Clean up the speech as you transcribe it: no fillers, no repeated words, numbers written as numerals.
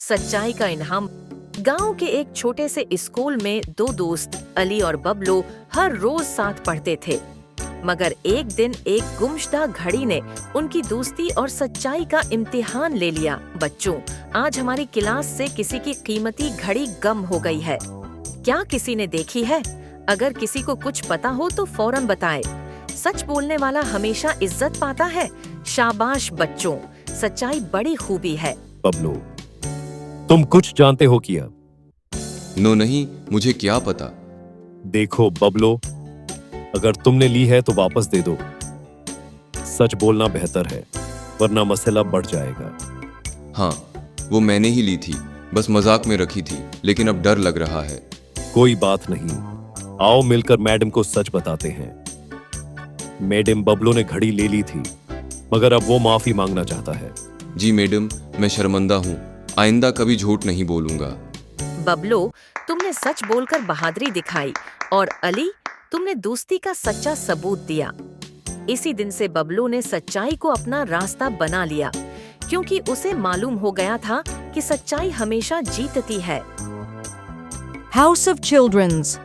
सच्चाई का इनाम। गांव के एक छोटे से स्कूल में दो दोस्त अली और बबलू हर रोज साथ पढ़ते थे, मगर एक दिन एक गुमशुदा घड़ी ने उनकी दोस्ती और सच्चाई का इम्तिहान ले लिया। बच्चों, आज हमारी क्लास से किसी की कीमती घड़ी गुम हो गई है। क्या किसी ने देखी है? अगर किसी को कुछ पता हो तो फौरन बताए। सच बोलने वाला हमेशा इज्जत पाता है। शाबाश बच्चों, सच्चाई बड़ी खूबी है। बबलू, तुम कुछ जानते हो क्या? नो नहीं, मुझे क्या पता। देखो बबलू, अगर तुमने ली है तो वापस दे दो। सच बोलना बेहतर है, वरना मसला बढ़ जाएगा। हाँ, वो मैंने ही ली थी, बस मजाक में रखी थी, लेकिन अब डर लग रहा है। कोई बात नहीं, आओ मिलकर मैडम को सच बताते हैं। मैडम, बबलू ने घड़ी ले ली थी, मगर अब वो माफी मांगना चाहता है। जी मैडम, मैं शर्मिंदा हूँ, आइंदा कभी झूठ नहीं बोलूंगा। बबलू, तुमने सच बोलकर बहादुरी दिखाई, और अली, तुमने दोस्ती का सच्चा सबूत दिया। इसी दिन से बबलू ने सच्चाई को अपना रास्ता बना लिया, क्योंकि उसे मालूम हो गया था कि सच्चाई हमेशा जीतती है। House of Children's